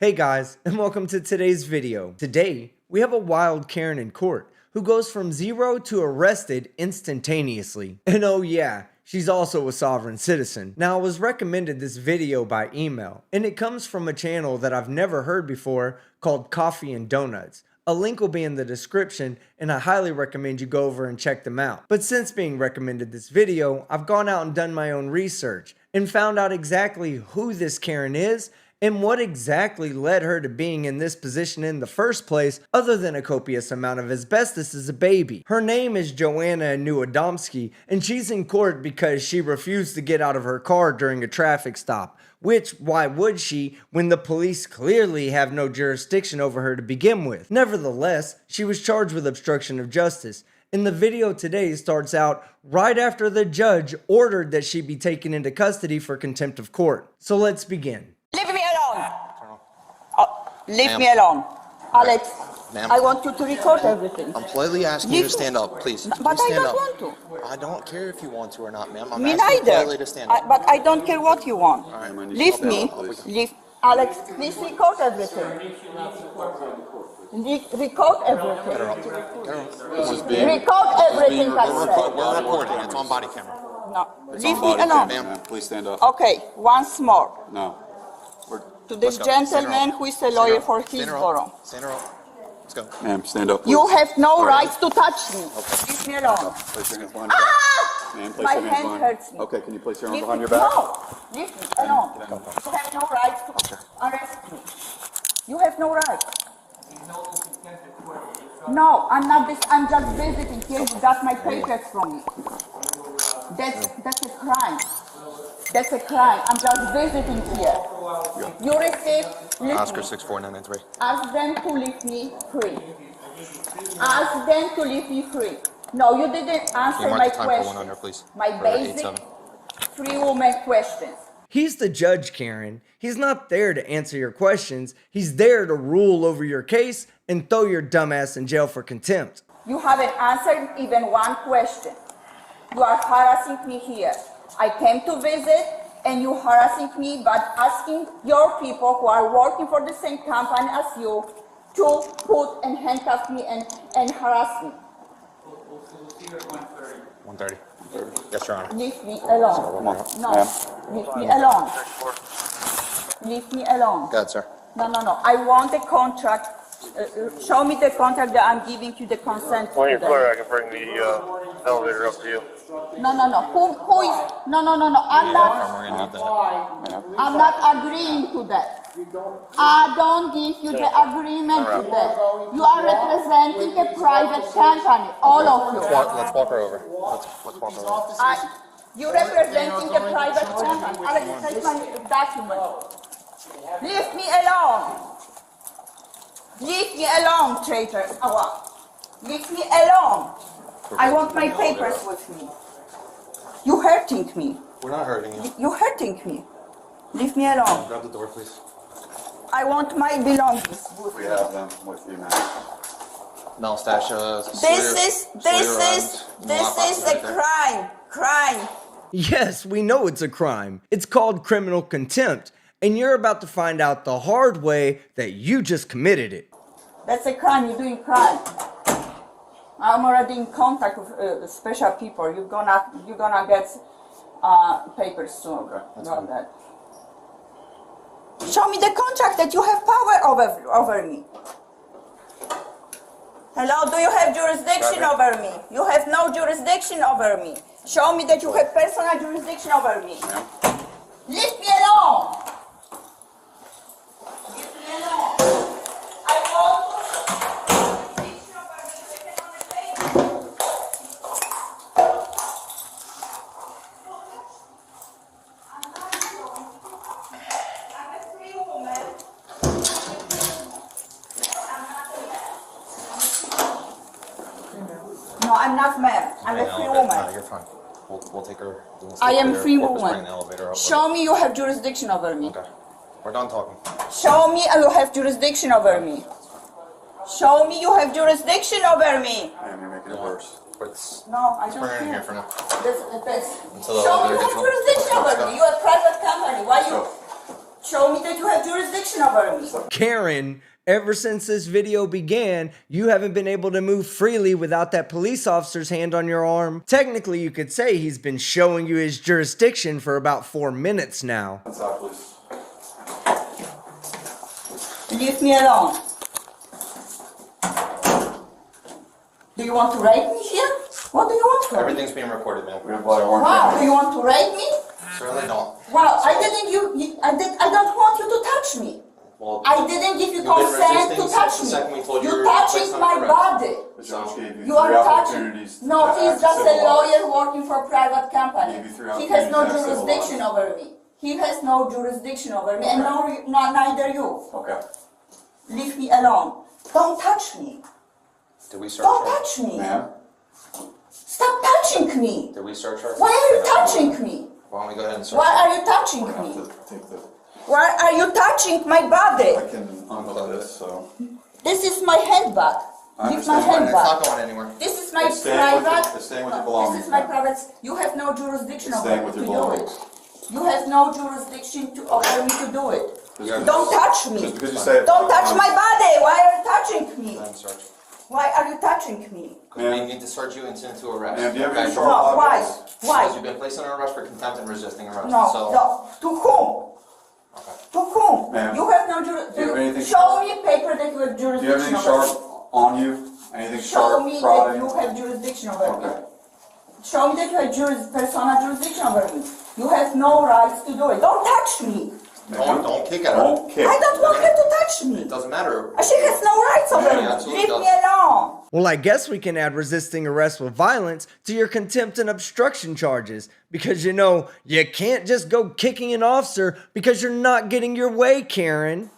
Hey guys, and welcome to today's video. Today, we have a wild Karen in court who goes from 0 to arrested instantaneously. And oh yeah, she's also a sovereign citizen. Now, I was recommended this video by email, and it comes from a channel that I've never heard before called Coffee and Donuts. A link will be in the description, and I highly recommend you go over and check them out. But since being recommended this video, I've gone out and done my own research and found out exactly who this Karen is and what exactly led her to being in this position in the first place, other than a copious amount of asbestos as a baby. Her name is Joanna Anuadomsky, and she's in court because she refused to get out of her car during a traffic stop. Which, why would she, when the police clearly have no jurisdiction over her to begin with? Nevertheless, she was charged with obstruction of justice. And the video today starts out right after the judge ordered that she be taken into custody for contempt of court. So let's begin. Leave me alone. Leave me alone. Alex, I want you to record everything. I'm politely asking you to stand up, please. But Please I stand don't up. want to. I don't care if you want to or not, ma'am. I'm Me asking you neither. politely to stand up. But I don't care what you want. All right, Leave me. Leave. Alex, please record everything. Record everything. Record everything I said. We're recording. It's on body camera. No. It's Leave on me body alone. camera, ma'am. Please stand up. Okay, once more. No. To this Let's go. Stand her gentleman up. who is a lawyer Stand her for up. his Stand her up. borough. Stand her up. Let's go. Ma'am, stand up. You please. have no All right. rights to touch me. Okay. Leave me alone. Place your hands behind your back. Ma'am, place My your hands hand behind. hurts me. Okay, can you place your arm Leave behind me, your back? no, leave me alone. You have no right to arrest me. You have no right. No, I'm not this. I'm just visiting here. You got my papers from me. That's a crime. That's a crime. I'm just visiting here. You received. Oscar 64993. Ask them to leave me free. Ask them to leave me free. No, you didn't Can answer you my mark the time for question. 100, please? My Or basic 87. free woman questions. He's the judge, Karen. He's not there to answer your questions. He's there to rule over your case and throw your dumbass in jail for contempt. You haven't answered even one question. You are harassing me here. I came to visit and you harassing me by asking your people who are working for the same company as you to put and handcuff me and harass me. 130. Yes, Your Honor. Leave me alone. Come on. No, Ma'am. leave me alone. Leave me alone. Go ahead, sir. No. I want a contract. Show me the contract that I'm giving you the consent. When you're to clear, that. I can bring the elevator up to you. No. Who is? No. I'm not agreeing to that. I don't give you the agreement to that. You are representing a private company, all of you. Let's walk her over. Let's walk her over. You're representing a private company. Alex, take my document. Leave me alone. Leave me alone, traitor. Leave me alone. I want my papers with me. You're hurting me. We're not hurting you. You're hurting me. Leave me alone. Grab the door, please. I want my belongings. We have them with you, ma'am. Malstash, This is a crime. Yes, we know it's a crime. It's called criminal contempt, and you're about to find out the hard way that you just committed it. That's a crime. You're doing crime. I'm already in contact with special people. You're gonna get papers soon. Okay, that's about fine. that. Show me the contract that you have power over me. Hello, do you have jurisdiction over me? You have no jurisdiction over me. Show me that you have personal jurisdiction over me. Leave me alone. Leave me alone. I want jurisdiction over me. Written on the paper. I'm a free woman. No, I'm not mad. I'm a free No, woman. you're fine. We'll take her. I am free We'll just woman. bring the elevator up. Show me you have jurisdiction over me. Okay. We're done talking. Show me you have jurisdiction over me. Show me you have jurisdiction over me. Ma'am, you're making it worse. Let's No, I bring don't her in here care. for now. This. Until the Show me elevator you gets have on. jurisdiction Let's over go. me. You're a private company. Why you? Show me that you have jurisdiction over me. Karen, ever since this video began, you haven't been able to move freely without that police officer's hand on your arm. Technically, you could say he's been showing you his jurisdiction for about 4 minutes now. That's out, please. Leave me alone. Do you want to rape me here? What do you want from me? Everything's being recorded, man. We apply warrant. Wow, do you want to rape me? Certainly don't. Wow, I don't want you to touch me. Well, I didn't give you you've been consent to resisting touch since the me. second we told you You're were touching placed on my arrest. body. The judge gave you You are three touching. opportunities. No, to he's act just a civilized. lawyer working for a private company. Maybe three He has no opportunities to act jurisdiction over me. He has no jurisdiction over me, and neither you. Okay. Leave me alone. Don't touch me. Did we search Don't her? touch me. Ma'am? Stop touching me. Did we search her? Why are you touching me? Why don't we go ahead and search Why her? are you touching I have me? to take the, Why are you touching my body? I can unhook this, so. This is my handbag. I Leave my understand. It's not handbag. going anywhere. This is my It's staying with private. your- it's staying with your No, belongings, This is my ma'am. private. You have no jurisdiction It's over staying me with to your do belongings. it. You have no jurisdiction over me to do it. Just Don't touch Just me. because you say it. Don't touch my body. Why are you touching me? Go ahead and search. Why are you touching me? Because we need to search you and send to arrest. Ma'am, do you have okay? any sharp No, why? objects? Because Why? you've been placed under arrest for contempt and resisting arrest. No, So, no. To whom? okay. To whom? Ma'am, You have no do you have jurisdiction. anything Show sharp? me a paper that you have Do you have jurisdiction anything over sharp me. on you? Anything Show sharp, me that prodding? you have jurisdiction over me. Okay. Show me that you have personal jurisdiction over me. You have no rights to do it. Don't touch me. Don't kick at her. Don't kick. I don't want her to touch me. It doesn't matter. She has no rights over Yeah, me. absolutely Leave does. me alone. Well, I guess we can add resisting arrest with violence to your contempt and obstruction charges. Because you know, you can't just go kicking an officer because you're not getting your way, Karen.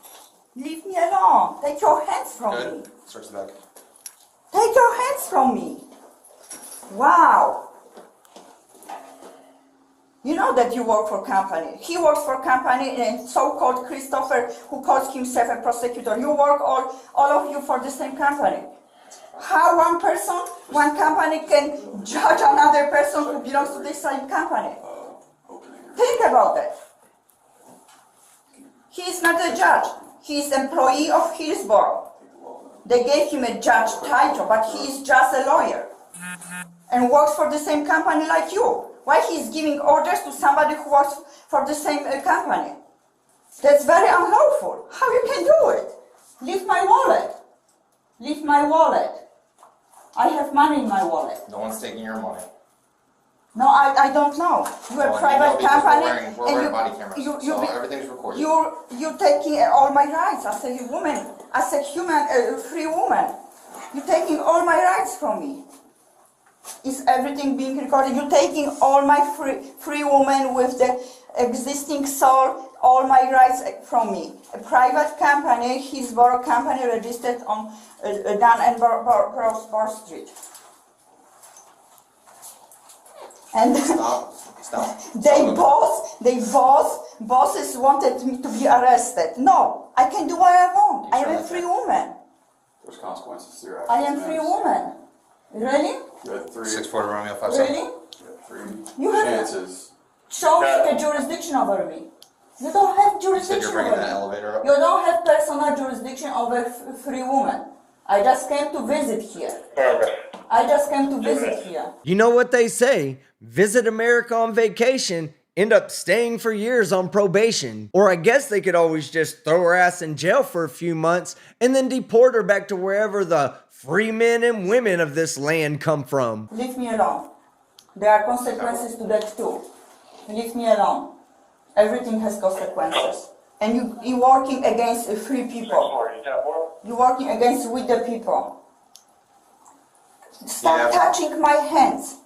Leave me alone. Take your hands from me. Good. Search the bag. Take your hands from me. Wow. You know that you work for company. He works for company and so-called Christopher, who calls himself a prosecutor. You work all of you for the same company. How one person, one company can judge another person who belongs to the same company? Think about that. He is not a judge. He is employee of Hillsborough. They gave him a judge title, but he is just a lawyer and works for the same company like you. Why he is giving orders to somebody who works for the same company? That's very unlawful. How you can do it? Leave my wallet. Leave my wallet. I have money in my wallet. No one's taking your money. No, I don't know. You're Well, a private you know, because company, we're wearing body cameras, so everything's recorded. You're taking all my rights as a woman, as a human, free woman. You're taking all my rights from me. Is everything being recorded? You're taking all my free woman with the existing soul, all my rights from me. A private company, Hillsborough company, registered on Dun and Bar Street. And Stop. bosses wanted me to be arrested. No, I can do what I want. I am a free woman. There's consequences to your actions. I am free ma'am. woman. Really? You had three, 640 Romeo 57. Really? you had three You have- chances. Show me the jurisdiction over me. You don't have You said you're jurisdiction bringing over that me. elevator up. You don't have personal jurisdiction over free woman. I just came to visit here. I just came to visit here. You know what they say, visit America on vacation, end up staying for years on probation. Or I guess they could always just throw her ass in jail for a few months and then deport her back to wherever the free men and women of this land come from. Leave me alone. There are consequences to that too. Leave me alone. Everything has consequences. And you're working against free people. You're working against with the people. Stop Yeah. touching my hands.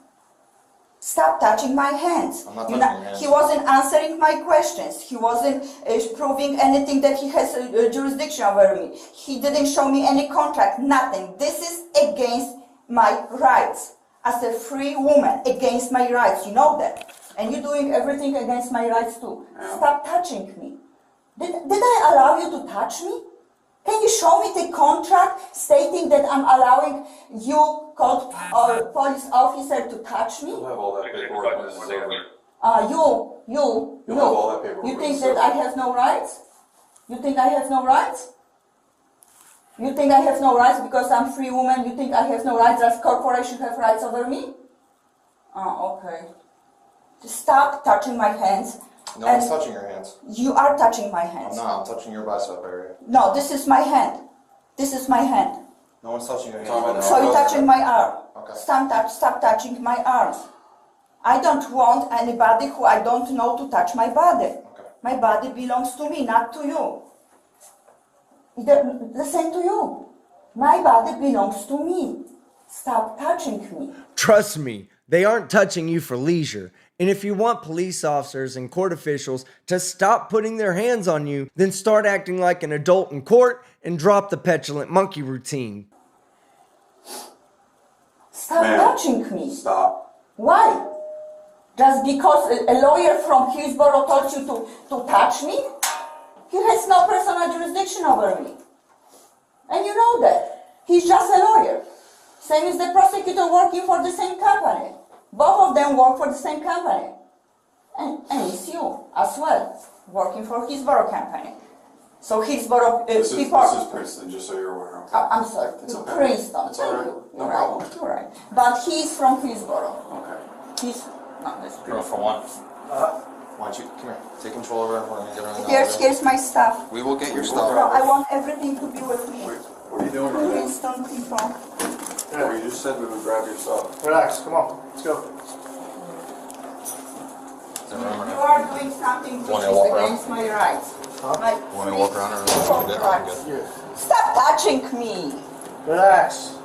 Stop touching my hands. I'm not You touching know, your hands. he wasn't answering my questions. He wasn't proving anything that he has jurisdiction over me. He didn't show me any contract, nothing. This is against my rights. As a free woman, against my rights. You know that. And you're doing everything against my rights too. Stop touching me. Did I allow you to touch me? Can you show me the contract stating that I'm allowing you, called police officer, to touch me? We'll have all that paperwork when this is over. You You'll have all that paperwork. You think so- that I have no rights? You think I have no rights? You think I have no rights because I'm free woman? You think I have no rights? Does corporation have rights over me? Oh, okay. Just stop touching my hands. No one's touching your hands. You are touching my I'm hands. not, I'm touching your bicep area. No, this is my hand. This is my hand. No one's touching your hands Talking right about now. So you're touching my arm. Okay. Stop touching my arm. I don't want anybody who I don't know to touch my body. Okay. My body belongs to me, not to you. The same to you. My body belongs to me. Stop touching me. Trust me, they aren't touching you for leisure. And if you want police officers and court officials to stop putting their hands on you, then start acting like an adult in court and drop the petulant monkey routine. Stop Ma'am. touching me. Stop. Why? Just because a lawyer from Hillsborough told you to touch me? He has no personal jurisdiction over me. And you know that. He's just a lawyer. Same as the prosecutor working for the same company. Both of them work for the same company. And it's you as well, working for Hillsborough company. So Hillsborough This people... is Princeton, just so you're aware. Okay? I'm sorry, It's okay. Princeton. It's all right. Thank you. No You're problem. right. You're right. But he's from Hillsborough. Okay. He's... No, that's Girl, for one. Why don't you, come here, take control over it, we're gonna get her in the elevator. Here's my stuff. We will get your No, stuff. I want everything to be with me. Wait, what are you doing right now? Princeton people. Well, you just said we would grab your stuff. Relax, come on, let's go. Is there room or You not? are doing something which Wanna walk is around? against my rights. My Want me to walk around or is free it rights. good? Stop touching me Relax.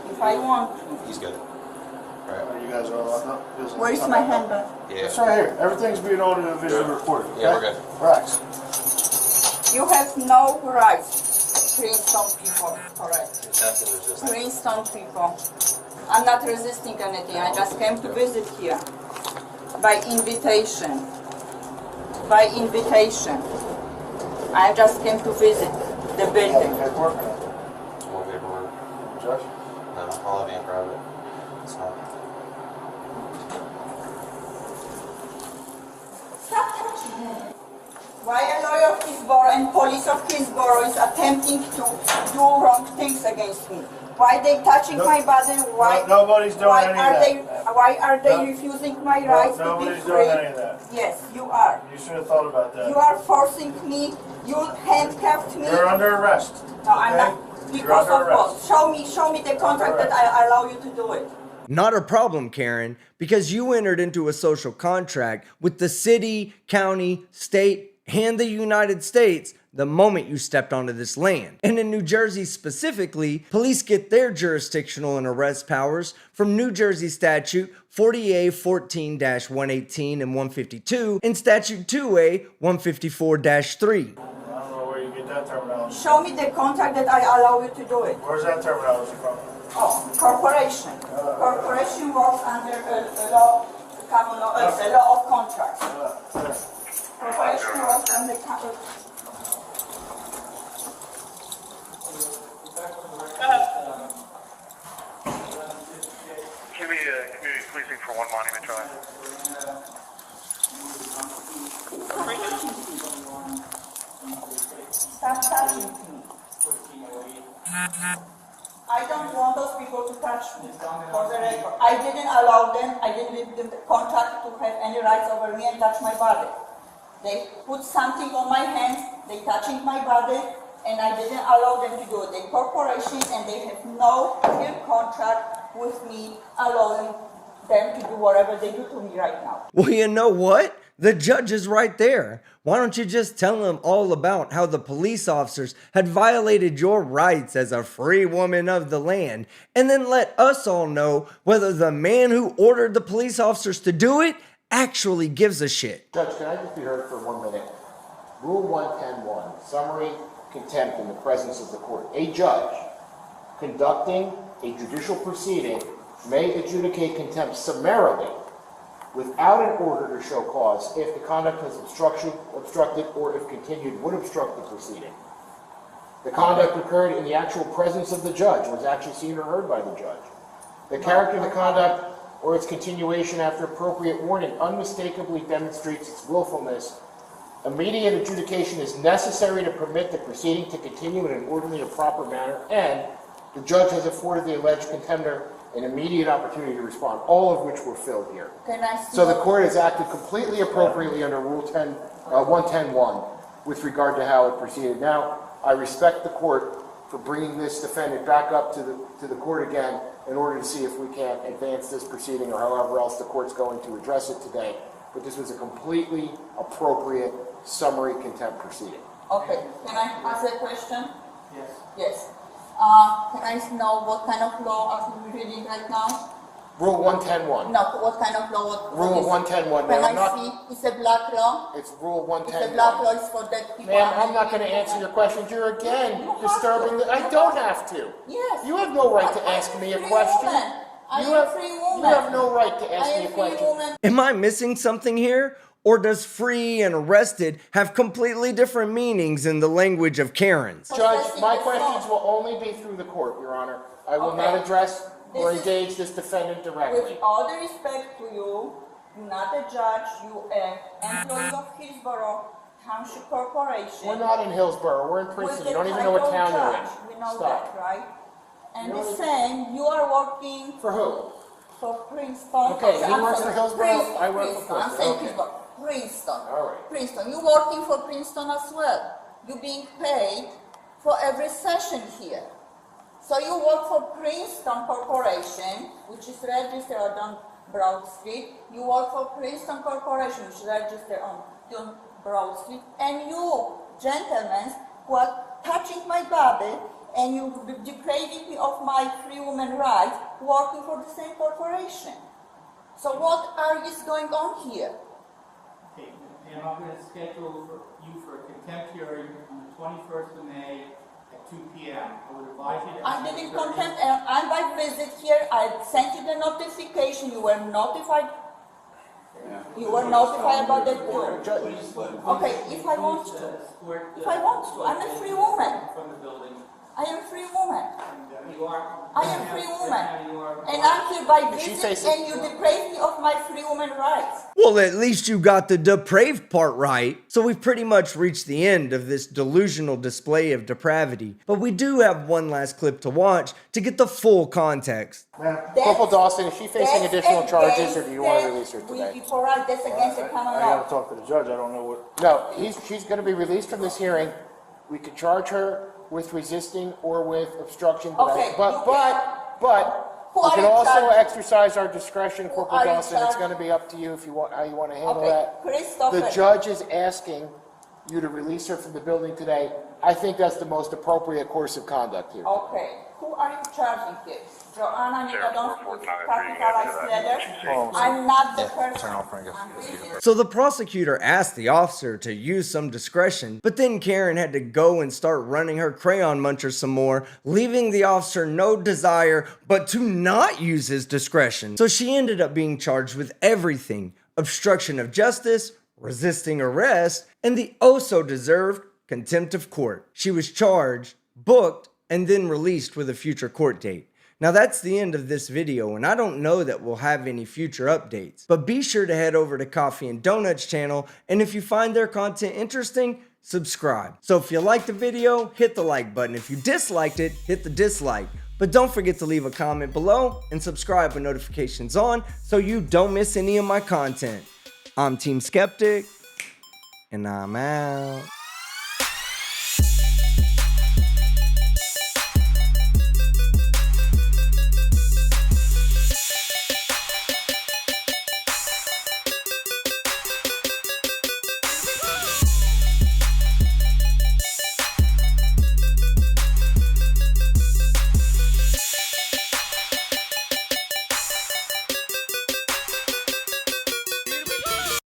if I want to. He's good. Oh, Alright. you guys are all up. Where is my handbag? It's Yeah. right here. Everything's being ordered and visually Good. recorded. Yeah, okay? we're good. Relax. You have no rights. Princeton people, correct. That's in resistance. Princeton people. I'm not resisting anything. I just came to visit here. By invitation. By invitation. I just came to visit the building. Paperwork. More paperwork. Judge. No, I'll have Aunt grab it. It's not. Stop touching me. Why a lawyer of Hillsborough and police of Hillsborough is attempting to do wrong things against me? Why they touching No- my body? Why? No, nobody's doing why any of are that. they? Why are they No- refusing my rights to be Nobody's free? doing any of that. Yes, you are. You should have thought about that. You are forcing me. You handcuffed me. You're under arrest. No, I'm okay? not. You're Because under of what? arrest. Show me the contract that I allow you to do it. Not a problem, Karen, because you entered into a social contract with the city, county, state, and the United States the moment you stepped onto this land. And in New Jersey specifically, police get their jurisdictional and arrest powers from New Jersey Statute 40A 14-118 and 152 and Statute 2A 154-3. I don't know where you get that terminology. Show me the contract that I allow you to do it. Where's that terminology from? Oh, corporation. Corporation works under a law, common law, a law of contracts. Corporation works under Give me community policing for one monument drive. Stop touching me. I don't want those people to touch me, for the record. I didn't allow them, I didn't give them the contract to have any rights over me and touch my body. They put something on my hands, they touching my body, and I didn't allow them to do it. They're corporations and they have no clear contract with me allowing them to do whatever they do to me right now. Well, you know what? The judge is right there. Why don't you just tell him all about how the police officers had violated your rights as a free woman of the land, and then let us all know whether the man who ordered the police officers to do it actually gives a shit. Judge, can I just be heard for 1 minute? Rule 110.1, summary contempt in the presence of the court. A judge conducting a judicial proceeding may adjudicate contempt summarily without an order to show cause if the conduct has obstructed or if continued would obstruct the proceeding. The conduct occurred in the actual presence of the judge, was actually seen or heard by the judge. The character of the conduct or its continuation after appropriate warning unmistakably demonstrates its willfulness, immediate adjudication is necessary to permit the proceeding to continue in an orderly and proper manner, and the judge has afforded the alleged contender an immediate opportunity to respond, all of which were filled here. Can I see So the your- court has acted completely appropriately under Rule 110.1 with regard to how it proceeded. Now, I respect the court for bringing this defendant back up to the court again in order to see if we can advance this proceeding or however else the court's going to address it today. But this was a completely appropriate summary contempt proceeding. Okay, can I ask a question? Yes. Yes. Can I know what kind of law are you reading right now? Rule 110.1. No, what kind of law? Rule is it? 110.1. Can Ma'am, I see? It's a black law? It's Rule It's a black 110.1. law, it's for dead people. Ma'am, I'm not going to answer your questions. You're again disturbing the... I don't have to. Yes. You have no right to ask me a I'm a free question. woman. I You am have, a free you woman. have no right to I ask me am a a free question. woman. Am I missing something here? Or does free and arrested have completely different meanings in the language of Karens? Judge, my questions will only be through the court, Your Honor. I will not Okay. address or This is- engage this defendant directly. With all the respect to you, not a judge, you an employee of Hillsborough Township Corporation. We're not in Hillsborough, we're in with Princeton. the You don't even know what title town you're judge. We in. know Stop. that, right? And You the know- same, you are working For who? for Princeton. Okay, he I'm works sorry, for Hillsborough, Princeton, I work for Princeton. I'm Princeton, saying okay. Hillsborough. Princeton. All right. Princeton. You're working for Princeton as well. You're being paid for every session here. So you work for Princeton Corporation, which is registered on Broad Street. You work for Princeton Corporation, which is registered on Broad Street. And you, gentlemen, who are touching my body and you depriving me of my free woman rights, working for the same corporation. So what is going on here? Okay, and I'm going to schedule you for a contempt hearing on the 21st of May at 2 p.m. I would advise you to... I didn't contempt, and I'm by visit here, I sent you the notification, you were notified. You were notified about that. Okay, if I want to, I'm a free woman. From the building. I am a free woman. You are... I am a free woman. You are... And I'm here by She visit says- and you deprive me of my free woman rights. Well, at least you got the depraved part right. So we've pretty much reached the end of this delusional display of depravity. But we do have one last clip to watch to get the full context. Corporal Dawson, is she facing That's additional charges or against do you want to the- release her today? Before that's against the common I gotta law. talk to the judge, I don't know what. No, she's going to be released from this hearing. We could charge her with resisting or with obstruction. Okay, But Who we are can you also charging? exercise our discretion, Corporal are you Dawson. It's charging? going to be up to you if you want, how you want to handle Okay, that. Christopher. The judge is asking you to release her from the building today. I think that's the most appropriate course of conduct here. Okay, who are you charging here? Joanna Sheriff, Nikodowski, 449, capitalized letter? I'm not the person. I'm really- So the prosecutor asked the officer to use some discretion, but then Karen had to go and start running her crayon muncher some more, leaving the officer no desire but to not use his discretion. So she ended up being charged with everything: obstruction of justice, resisting arrest, and the oh-so-deserved contempt of court. She was charged, booked, and then released with a future court date. Now that's the end of this video, and I don't know that we'll have any future updates, but be sure to head over to Coffee and Donuts channel, and if you find their content interesting, subscribe. So if you liked the video, hit the like button. If you disliked it, hit the dislike. But don't forget to leave a comment below and subscribe with notifications on so you don't miss any of my content. I'm Team Skeptic, and I'm out.